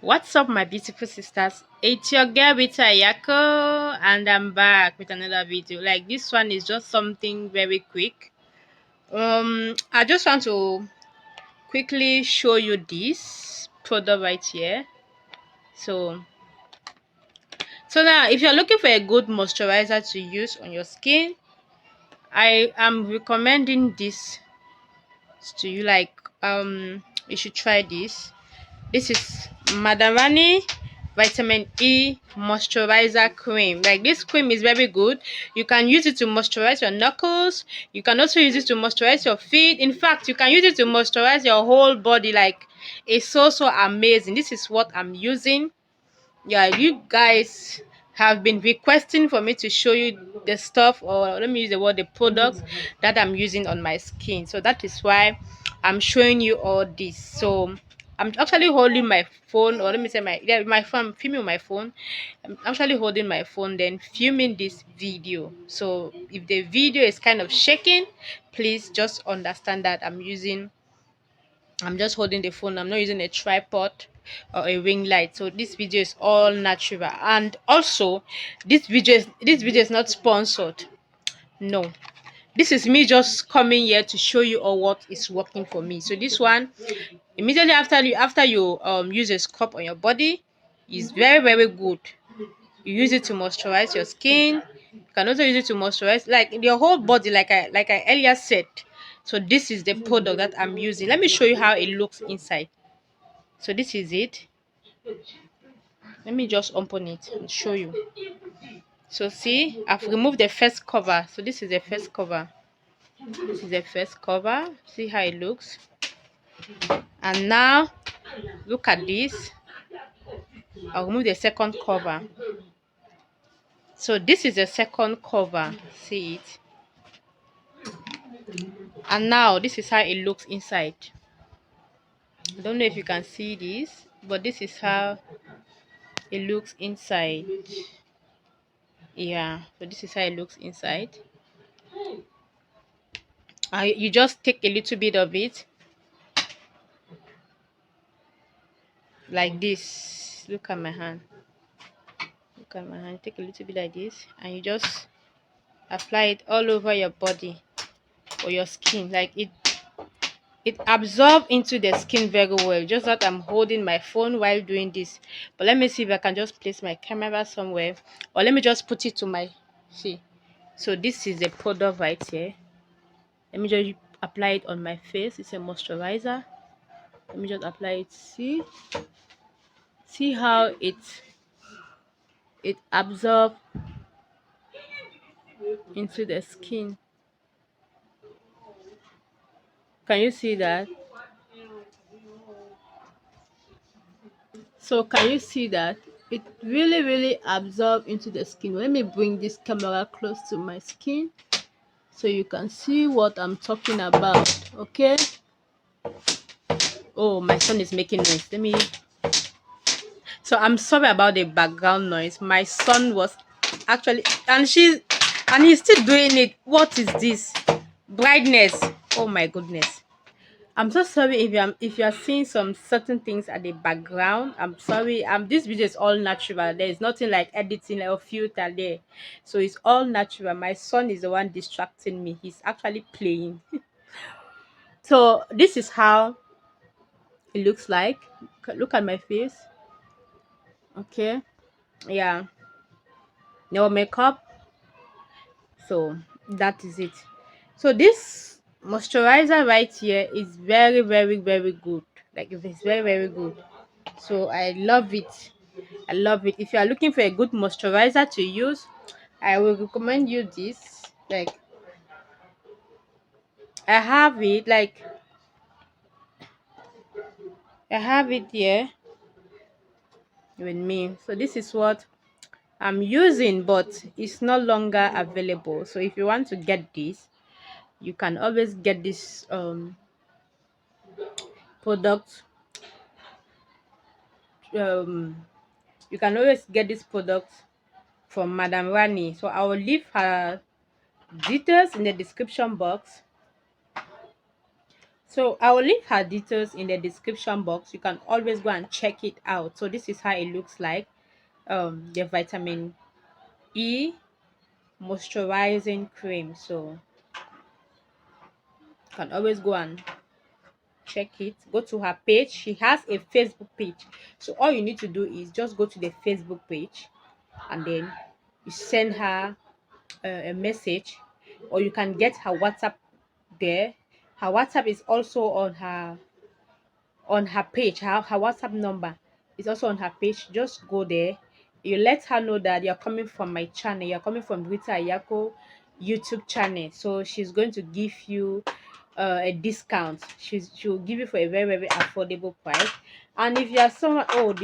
What's up, my beautiful sisters? It's your girl Rita Ayako, and I'm back with another video. Like, this one is just something very quick. I just want to quickly show you this product right here. So now, if you're looking for a good moisturizer to use on your skin, I am recommending this to you. Like, you should try this. This is Madam Rani vitamin E moisturizer cream. Like, this cream is very good. You can use it to moisturize your knuckles. You can also use it to moisturize your feet. In fact, you can use it to moisturize your whole body. Like, it's so amazing. This is what I'm using. Yeah, you guys have been requesting for me to show you the stuff, or let me use the word, the products that I'm using on my skin. So that is why I'm showing you all this. So I'm actually holding my phone, or let me say my phone. I'm filming my phone. I'm actually holding my phone, then filming this video. So if the video is kind of shaking, please just understand that I'm just holding the phone. I'm not using a tripod or a ring light. So this video is all natural. And also, this video is not sponsored. No, this is me just coming here to show you all what is working for me. So this one, immediately after you use a scrub on your body, is very good. You use it to moisturize your skin. You can also use it to moisturize like your whole body, like I earlier said. So this is the product that I'm using. Let me show you how it looks inside. So this is it. Let me just open it and show you. So see, I've removed the first cover. So this is the first cover. This is the first cover. See how it looks. And now look at this. I'll remove the second cover. So this is the second cover. See it. And now this is how it looks inside. I don't know if you can see this, but this is how it looks inside. Yeah, so this is how it looks inside. You just take a little bit of it like this. Look at my hand. Look at my hand. Take a little bit like this, and you just apply it all over your body or your skin. Like it absorbs into the skin very well. Just that I'm holding my phone while doing this. But let me see if I can just place my camera somewhere, or let me just put it to my see. So this is the product right here. Let me just apply it on my face. It's a moisturizer. Let me just apply it. See how it absorbs into the skin. Can you see that? So can you see that it really absorbs into the skin? Let me bring this camera close to my skin so you can see what I'm talking about. Okay. Oh, my son is making noise. So I'm sorry about the background noise. My son was actually, and he's still doing it. What is this? Brightness. Oh my goodness. I'm so sorry if you're seeing some certain things at the background. I'm sorry. This video is all natural. There is nothing like editing or filter there. So it's all natural. My son is the one distracting me. He's actually playing. So this is how it looks like. Look at my face. Okay. Yeah. No makeup. So that is it. So this moisturizer right here is very good. Like, it's very good. So I love it. I love it. If you are looking for a good moisturizer to use, I will recommend you this. Like, I have it. Like, I have it here with me. So this is what I'm using, but it's no longer available. So if you want to get this, you can always get this product. You can always get this product from Madam Rani. So I will leave her details in the description box. So I will leave her details in the description box. You can always go and check it out. So this is how it looks like. The vitamin E moisturizing cream. So you can always go and check it. Go to her page. She has a Facebook page. So all you need to do is just go to the Facebook page, and then you send her a message, or you can get her WhatsApp there. Her WhatsApp is also on her page. Her WhatsApp number is also on her page. Just go there. You let her know that you're coming from my channel. You're coming from Rita Ayako YouTube channel. So she's going to give you a discount. She'll give you for a very, very affordable price. And if you are someone, oh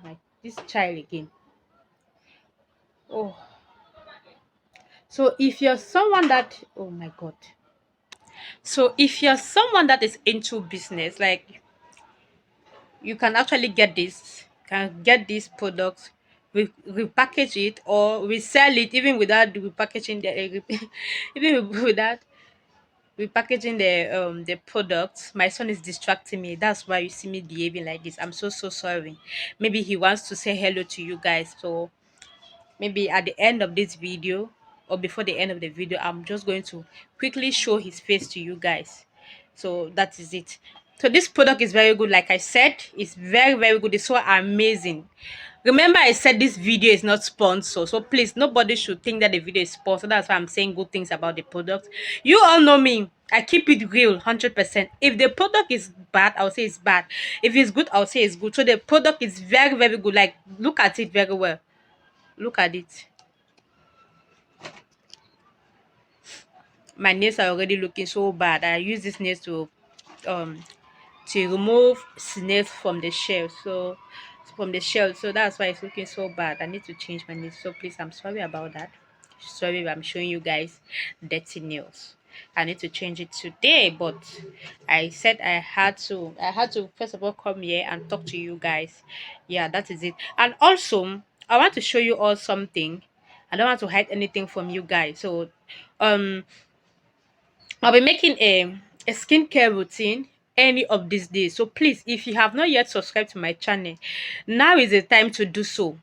my, this child again. Oh, so if you're someone that, oh my god. So if you're someone that is into business, like, you can actually can get these products, repackage it or resell it even without repackaging even without repackaging the products. My son is distracting me. That's why you see me behaving like this. I'm so sorry. Maybe he wants to say hello to you guys. So maybe at the end of this video, or before the end of the video, I'm just going to quickly show his face to you guys. So that is it. So this product is very good. Like I said, it's very, very good. It's so amazing. Remember, I said this video is not sponsored, so please, nobody should think that the video is sponsored. That's why I'm saying good things about the product. You all know me. I keep it real 100%. If the product is bad, I'll say it's bad. If it's good, I'll say it's good. So the product is very, very good. Like, look at it very well. Look at it. My nails are already looking so bad. I use this nails um to remove snails from the shell. So that's why it's looking so bad. I need to change my nails. So please, I'm sorry about that. Sorry if I'm showing you guys dirty nails. I need to change it today, but I said I had to first of all come here and talk to you guys. Yeah, that is it. And also, I want to show you all something. I don't want to hide anything from you guys. So um I'll be making a skincare routine any of these days. So please, if you have not yet subscribed to my channel, now is the time to do so.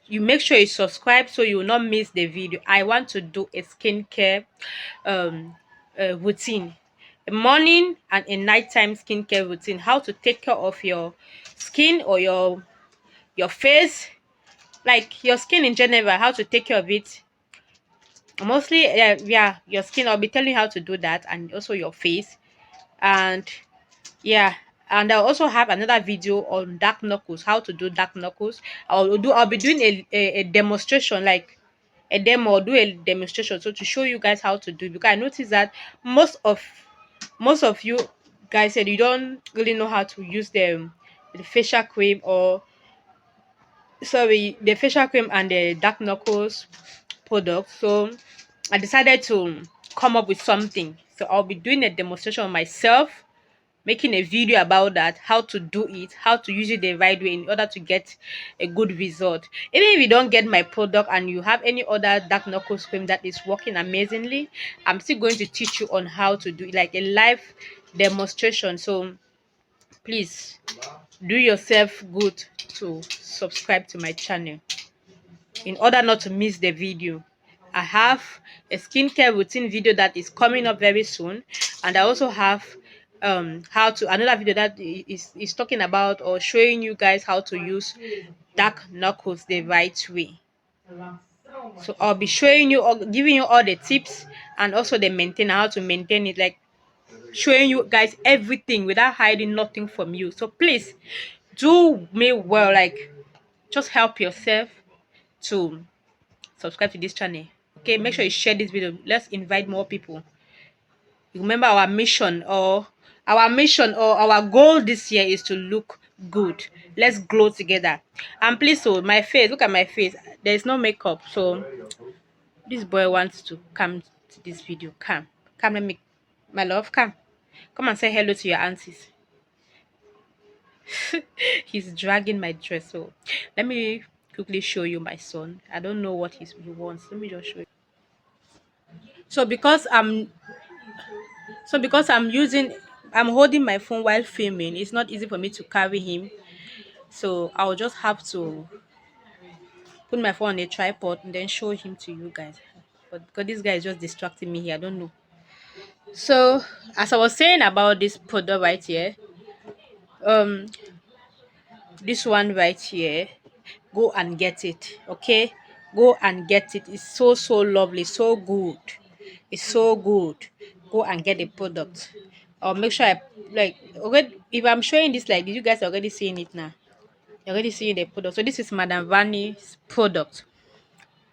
You make sure you subscribe so you will not miss the video. I want to do a skincare um routine, a morning and a nighttime skincare routine. How to take care of your skin or your face, like your skin in general, how to take care of it. Mostly, yeah, your skin. I'll be telling you how to do that, and also your face. And yeah, and I'll also have another video on dark knuckles, how to do dark knuckles. I'll be doing a demonstration, like a demo, or do a demonstration, so to show you guys how to do it, because I noticed that most of you guys said you don't really know how to use the facial cream, or sorry, the facial cream and the dark knuckles product. So I decided to come up with something. So I'll be doing a demonstration on myself, making a video about that, how to do it, how to use it the right way in order to get a good result. Even if you don't get my product and you have any other dark knuckles cream that is working amazingly, I'm still going to teach you on how to do it, like a live demonstration. So please do yourself good to subscribe to my channel in order not to miss the video. I have a skincare routine video that is coming up very soon, and I also have how to another video that is talking about or showing you guys how to use dark knuckles the right way. So I'll be showing you, or giving you all the tips, and also the maintain, how to maintain it, like showing you guys everything without hiding nothing from you. So please do me well, like, just help yourself to subscribe to this channel. Okay, make sure you share this video. Let's invite more people. Remember, our mission or our goal this year is to look good. Let's glow together. And please, so my face, look at my face, there is no makeup. So this boy wants to come to this video. Come, let me, my love, come and say hello to your aunties. He's dragging my dress. So let me quickly show you my son. I don't know what he wants. Let me just show you. So So because I'm holding my phone while filming, it's not easy for me to carry him. So I'll just have to put my phone on a tripod and then show him to you guys. But because this guy is just distracting me here, I don't know. So as I was saying about this product right here, um this one right here, go and get it. Okay, go and get it. It's so lovely, so good. It's so good. Go and get the product. I'll make sure I like okay. If I'm showing this, like, did you guys already seeing it now? You're already seeing the product. So this is Madam Vani's product.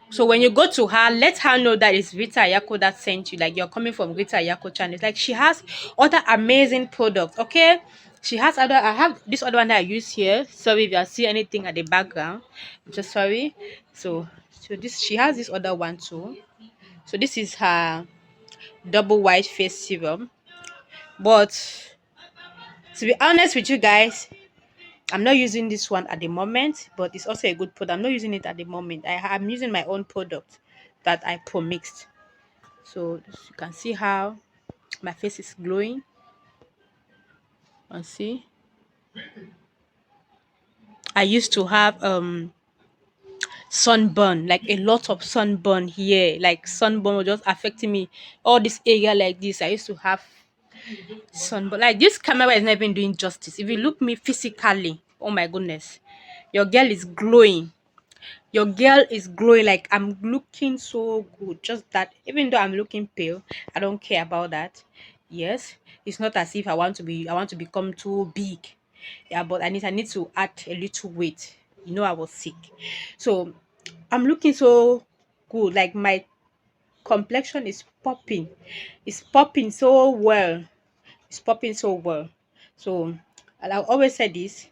So when you go to her, let her know that it's Rita Ayako that sent you. Like, you're coming from Rita Ayako channel. It's like she has other amazing products. Okay, she has other. I have this other one that I use here. Sorry if you see anything at the background. I'm so sorry. So this, she has this other one too. So this is her double white face serum. But to be honest with you guys, I'm not using this one at the moment, but it's also a good product. I'm not using it at the moment. I'm using my own product that I pro-mixed. So you can see how my face is glowing. And see, I used to have sunburn, like a lot of sunburn here. Like sunburn was just affecting me. All this area like this, I used to have sunburn. Like, this camera is not even doing justice. If you look me physically, oh my goodness, your girl is glowing. Your girl is glowing. Like, I'm looking so good. Just that, even though I'm looking pale, I don't care about that. Yes, it's not as if I want to become too big. Yeah, but I need to add a little weight. I was sick. So I'm looking so good. Like, my complexion is popping. It's popping so well. It's popping so well. So, and I'll always say this.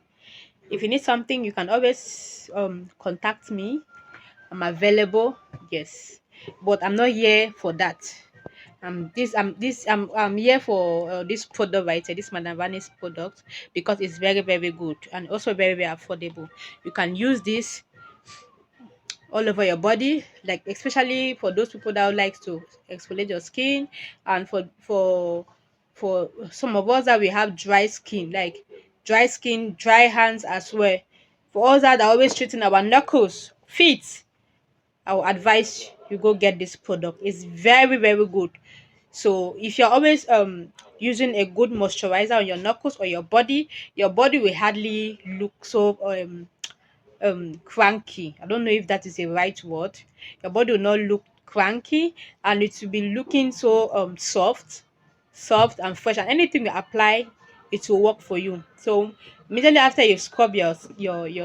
If you need something, you can always contact me. I'm available, yes, but I'm not here for that. I'm here for this product right here, this Madam Vani's product, because it's very good and also very affordable. You can use this all over your body, like especially for those people that would like to exfoliate your skin, and for some of us that we have dry skin, like dry skin, dry hands as well. For us that are always treating our knuckles, feet, I will advise you go get this product. It's very good. So if you're always using a good moisturizer on your knuckles or your body will hardly look so cranky. I don't know if that is a right word. Your body will not look cranky, and it will be looking so soft and fresh, and anything you apply, it will work for you. So immediately after you scrub your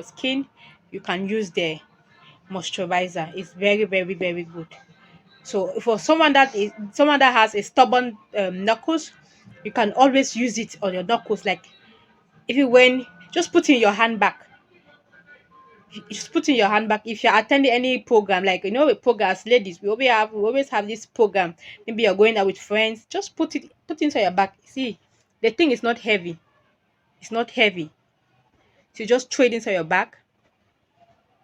skin, you can use the moisturizer. It's very good. So for someone that has a stubborn knuckles, you can always use it on your knuckles. Like, if you when just put in your handbag. Just put in your handbag. If you're attending any program, like, with programs, ladies, we always have this program. Maybe you're going out with friends. Just put inside your bag. See, the thing is not heavy. It's not heavy. So you just throw it inside your bag.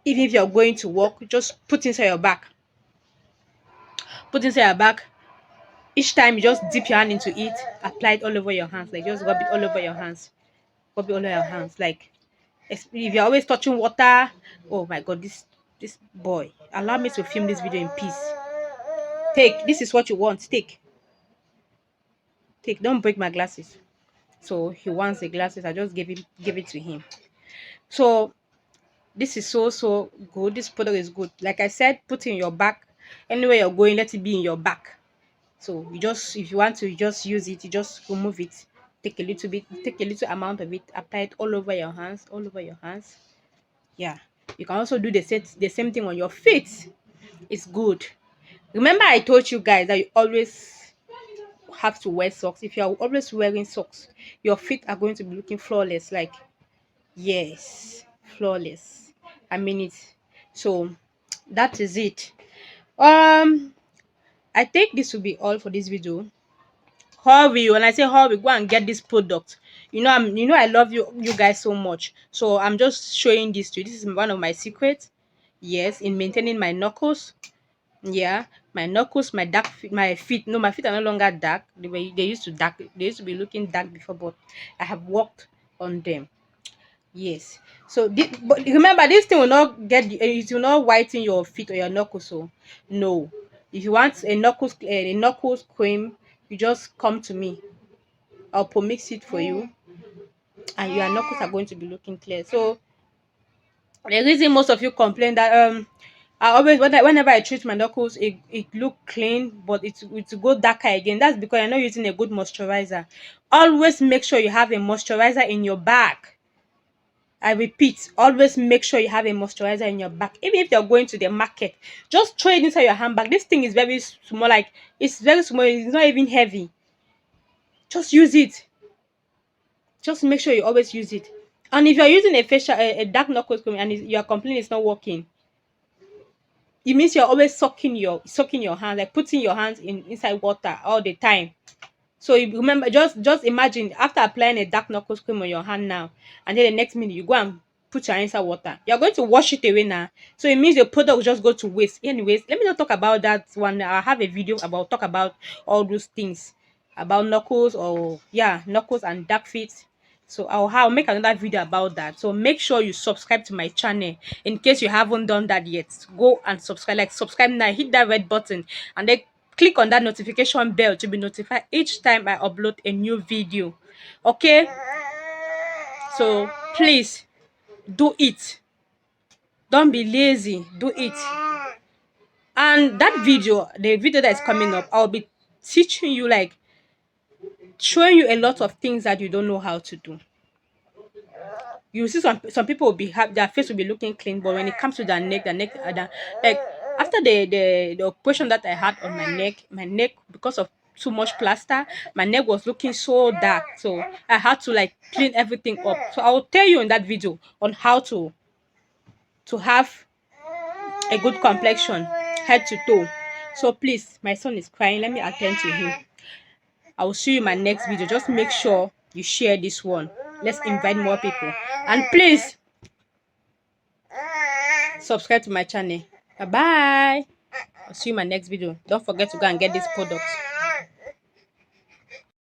Even if you're going to work, just put inside your bag. Put inside your bag. Each time you just dip your hand into it, apply it all over your hands. Like, just rub it all over your hands. Rub it all over your hands. Like, if you're always touching water, oh my god, this boy. Allow me to film this video in peace. Take. This is what you want. Take. Take. Don't break my glasses. So he wants the glasses. I just give it to him. So this is so good. This product is good. Like I said, put it in your back. Anywhere you're going, let it be in your back. So you just, if you want to just use it, you just remove it. Take a little amount of it, apply it all over your hands, Yeah. You can also do the same thing on your feet. It's good. Remember, I told you guys that you always have to wear socks. If you're always wearing socks, your feet are going to be looking flawless. Like, yes, flawless. I mean it. So that is it. I think this will be all for this video. Hurry! When I say hurry, go and get this product. I love you guys so much. So I'm just showing this to you. This is one of my secrets. Yes, in maintaining my knuckles. Yeah, my knuckles, my dark feet, my feet. No, my feet are no longer dark. They used to dark. They used to be looking dark before, but I have worked on them. Yes. So, but remember, this thing will not it will not whiten your feet or your knuckles. So, no. If you want a knuckles cream, you just come to me. I'll mix it for you, and your knuckles are going to be looking clear. So, the reason most of you complain that I always whenever I treat my knuckles, it look clean, but it go darker again. That's because you're not using a good moisturizer. Always make sure you have a moisturizer in your bag. I repeat, always make sure you have a moisturizer in your bag. Even if you're going to the market, just throw it inside your handbag. This thing is very small, like it's very small, it's not even heavy. Just use it. Just make sure you always use it. And if you're using a dark knuckles cream and you're complaining it's not working, it means you're always soaking your hands, like putting your hands inside water all the time. So you remember, just imagine after applying a dark knuckles cream on your hand now, and then the next minute you go and put your hand inside water. You're going to wash it away now. So it means your product will just go to waste. Anyways, let me not talk about that one. I have a video about talk about all those things about knuckles, or yeah, knuckles and dark feet. So I'll make another video about that. So make sure you subscribe to my channel in case you haven't done that yet. Go and subscribe, like subscribe now, hit that red button, and then click on that notification bell to be notified each time I upload a new video. Okay, so please do it. Don't be lazy, do it. And that video, the video that is coming up, I'll be teaching you, like showing you a lot of things that you don't know how to do. You see some people will be happy, their face will be looking clean, but when it comes to their neck like after the operation that I had on my neck, because of too much plaster, my neck was looking so dark. So I had to like clean everything up. So I will tell you in that video on how to have a good complexion, head to toe. So please, my son is crying, let me attend to him. I will see you in my next video. Just make sure you share this one. Let's invite more people. And please subscribe to my channel. Bye bye. I'll see you in my next video. Don't forget to go and get this product.